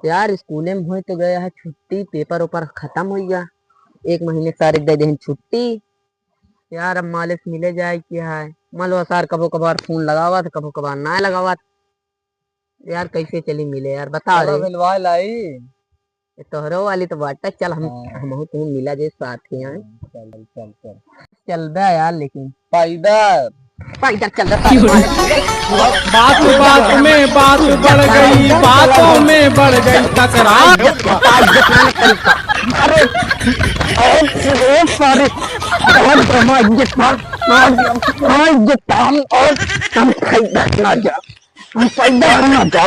यार स्कूल में हो तो गया है छुट्टी, पेपर ऊपर खत्म हो गया। 1 महीने सारे दे दें छुट्टी। यार अब मालिक मिले जाए क्या है। मान लो सर कबो कभार फोन लगावा तो कबो कभार ना लगावा। यार कैसे चली मिले यार बता चलो रे। मिलवा लाई। ये तोहरो वाली तो बात है, चल हाँ। हम तुम मिला जे साथ ही हैं। चल चल चल। चल रहा यार लेकिन पाइदर। इधर चल रहा तारे मालिक मिले। बात बात में बात बढ़ गई, बातों में बढ़ गई तकरार। अरे सॉरी और हम पैदल ना जा, हम पैदल ना जा,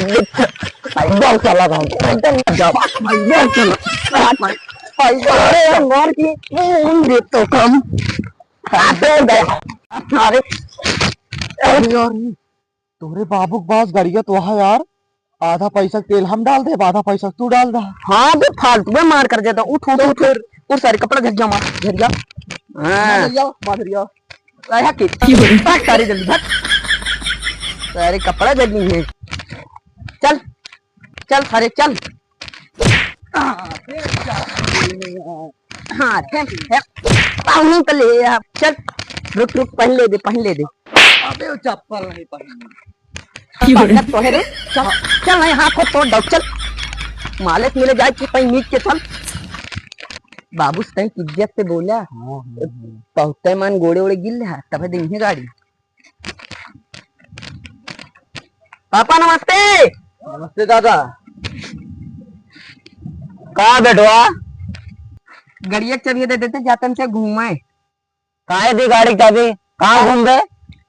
पैदल चला रहा हूँ, पैदल ना जा, पैदल चला पैदल मार की ये तो कम खाते गया। अरे यार तोरे बाबू के पास गाड़िया तो है यार। आधा पैसा तेल हम डाल दे, आधा पैसा तू डाल दे। हाँ बे फालतू में मार कर देता। उठ उठ उठ उठ सारे कपड़ा झट जा मार झट जा। माधुरिया आया कि भाग सारे जल्दी भाग, सारे कपड़ा जल्दी है। चल चल सारे चल। हाँ पानी तो ले आप चल। रुक रुक पहन ले दे पहन ले दे। अबे वो चप्पल नहीं पहनी। तो है रे चल चल नहीं हाथ को तोड़ दो चल। मालिक मिले जाए कि पहन नीच के चल। बाबू से इज्जत से बोला पहुंचते मन गोड़े ओड़े गिल है तब दिन है गाड़ी। पापा नमस्ते। नमस्ते दादा। कहाँ बैठवा गड़िया चाबी दे देते जाते हमसे घूमे। काहे दी गाड़ी की चाबी? कहाँ घूम गए?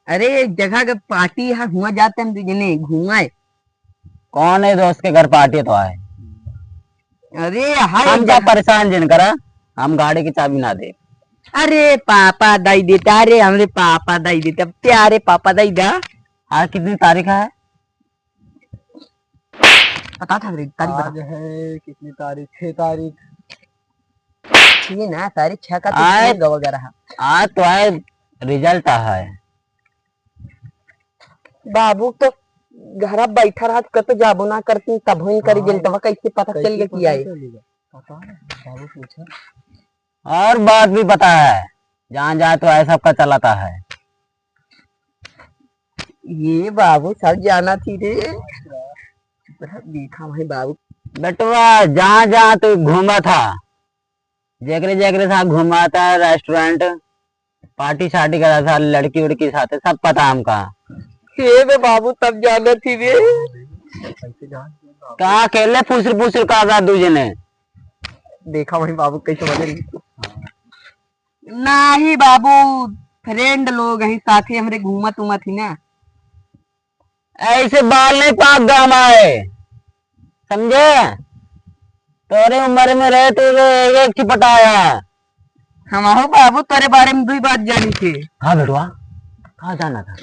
अरे एक जगह के पार्टी है हुआ जाते हम दुजने घूमे। कौन है दोस्त के घर पार्टी तो आए? अरे हाय हम क्या परेशान जिन करा, हम गाड़ी की चाबी ना दे। अरे पापा दाई देता। अरे हमरे पापा दाई देता प्यारे पापा दाई दा। आज कितनी तारीख है? पता था रे तारीख आज है कितनी तारीख? 6 तारीख। ये ना तारीख 6 का आए तो वगैरह है। आज तो है रिजल्ट है। बाबू तो घर बैठा रहा कत जाबो ना करती तब ही करी जलतवा कैसे पता चल गया कि आए। बाबू पूछा और बात भी पता है, जहाँ जाए तो ऐसा सबका चलाता है। ये बाबू सब जाना थी रे। देखा भाई बाबू बेटवा जहाँ जहाँ तो घूमा था, जेकरे जेकरे साथ घूमा था, रेस्टोरेंट पार्टी शार्टी करा था, लड़की उड़की साथ सब पता हमका। हे बे बाबू तब जाना थी रे। कहा अकेले फुसर फुसर का दूजे ने देखा वही बाबू कैसे बजे नहीं बाबू फ्रेंड लोग हैं साथी हमारे घूमत उमत ही ना। ऐसे बाल नहीं पाक गामा है, समझे? तोरे उम्र में रहे तो एक चिपटाया। हम आहो बाबू तेरे बारे में 2 बात जानी थी। हाँ बेटवा कहाँ जाना था?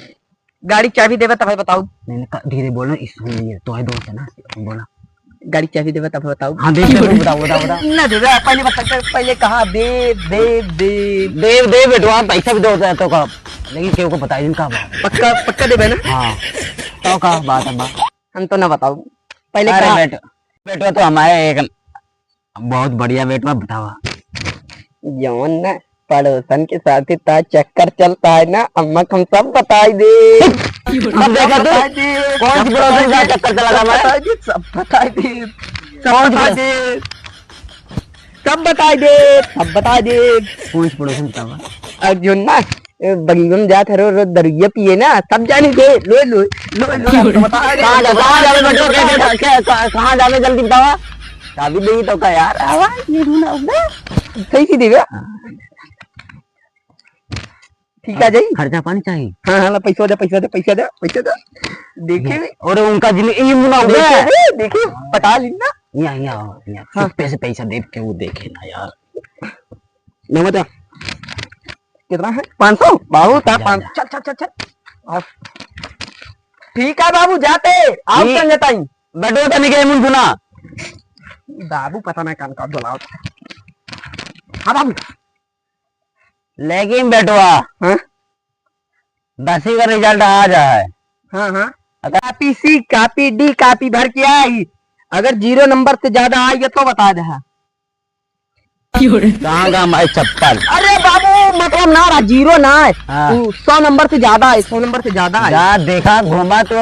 गाड़ी चाबी देवे तब बताऊ। मैंने धीरे बोलो, इसमें तो है दोस्त है ना, बोला गाड़ी चाबी देवे तब बताऊ। हाँ देख बताओ बताओ बताओ। ना देवे पहले बता पहले कहा दे दे दे देव देव बेटवा पैसा भी दो तो का, लेकिन केहू को बताई दिन का बात। पक्का पक्का देवे ना? हाँ तो का बात है बात। हम तो ना बताऊ पहले अरे कहा। बेटवा तो हमारे एक बहुत बढ़िया बेटवा बतावा। जौन ना पड़ोसन के साथ इतना चक्कर चलता है ना अम्मा हम सब बताई दे। अब देखा तू कौन सी पड़ोसन का चक्कर चला था हमारे? सब बताई दे कौन सब सी बता दे सब बताई दे सब बता दे। कौन सी पड़ोसन बतावा? अर्जुन ना बगीचम जात हरो रो दरुइया पिए ना सब जानी दे। लो लो लो लो कहाँ जावे बेटवा? कहाँ जावे जल्दी बतावा। चाबी देगी तो का यार आवाज ये ढूंढा होगा सही सी देवे। ठीक है जाई खर्चा पानी चाहिए। हाँ हाँ पैसा दे पैसा दे पैसा दे पैसा दे। देखे और उनका जिंदगी ये मुना हो गया। देखे पटा ली ना। यहाँ यहाँ यहाँ पैसे पैसा दे के वो देखे ना यार। नमस्ते कितना है? 500 बाबू था 500। चल चल चल चल ठीक है बाबू जाते आओ चल जाता ही बैठो तो नहीं गए मुन सुना बाबू पता नहीं कान का बुलाओ। हाँ बाबू लेकिन बेटवा हाँ 10वीं का रिजल्ट आ जाए। हाँ हाँ कापी सी कापी डी कापी भर के आई अगर 0 नंबर से ज्यादा आएगा तो बता दे। कहाँ का हमारी चप्पल। अरे बाबू मतलब ना रहा 0 ना है, हाँ। 100 नंबर से ज्यादा है, 100 नंबर से ज्यादा है। जा देखा घूमा तो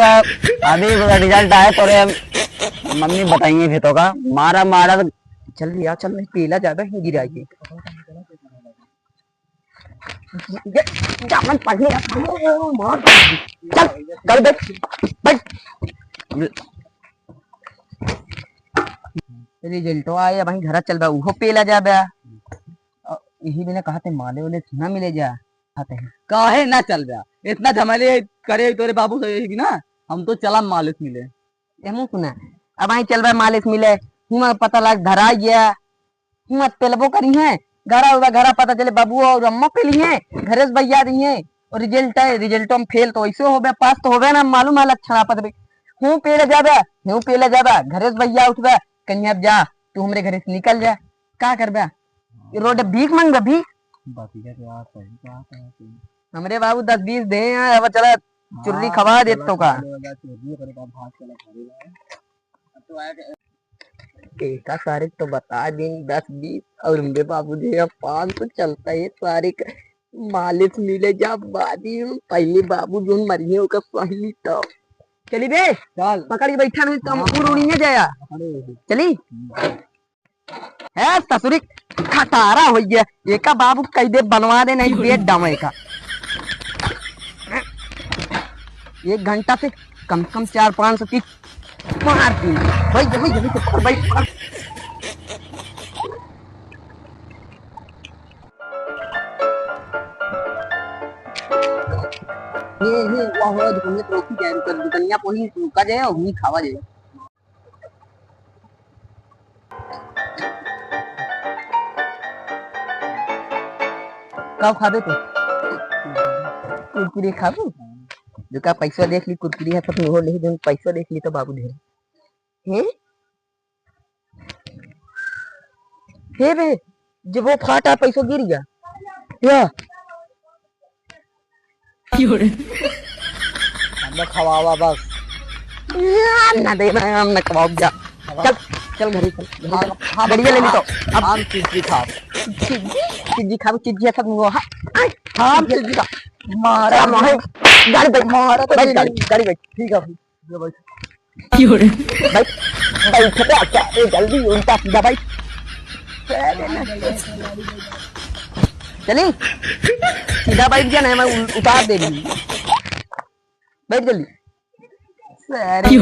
अभी रिजल्ट आए तो मम्मी बताइए फिर तो का मारा मारा तो चल भैया चल, नहीं पीला ज्यादा ही गिराइए। जामन पढ़ने चल चल बैठ बैठ। रिजल्ट आया भाई घर चल बा उहो पेला जा बा। यही बिना कहते माले वाले ना मिले जा कहते हैं काहे ना चल बा, इतना झमेले करे तोरे बाबू से यही ना, हम तो चला मालिक मिले। हमू सुना अब आई चल बा मालिक मिले हुआ पता लग धरा गया हुआ पेलबो करी है घरा होगा घरा पता चले बाबू और अम्मा पे ली है घरे से भैया दी है और रिजल्ट है रिजल्ट में फेल तो ऐसे हो गया पास तो हो गया ना मालूम है लक्षण आपत हूँ पेले जाबा हूँ पेले जाबा घरे से भैया उठबा कहीं अब जा तू हमरे घरे से निकल जा का करबा रोड भीख मांग भी हमरे बाबू 10-20 दे अब चला चुर्री खवा दे तो का का तारीख तो बता दिन 10-20 और मेरे बाबू जी 5 तो चलता है तारीख मालिक मिले जा बादी पहले बाबू जो मरिए होगा पहली तो चली बे चल पकड़ी बैठा नहीं तो हम उड़ी है जाया चली है ससुरी खटारा हो गया एका बाबू कई दे बनवा दे नहीं बेट डमे का 1 घंटा से कम से कम 400-500 की मार दी भाई जब भाई ये वाह वाह दुकान में ट्रॉफी जाए कर दुकानिया पोही रुका जाए और नहीं खावा जाए कब खाबे तो कुरकुरे खाबो जो का पैसा देख ली कुरकुरी है तो हो नहीं जो पैसा देख ली तो बाबू ढेर हैं हे बे जब वो फाटा पैसा गिर गया या हम खवावा बस ना दे मैं हम ना कबाब जा चल चल घरे चल हां बढ़िया ले ली तो अब हम चीज खा चिज्जी खाओ चिज्जी सब वो हां चिज्जी खा मारा मारे गाड़ी बैठ मारा तो गाड़ी बैठ ठीक है ये बैठ बैठ बैठ अच्छा जल्दी उल्टा सीधा बैठ चली सीधा बैठ गया ना मैं उतार दे रही बैठ जल्दी सारी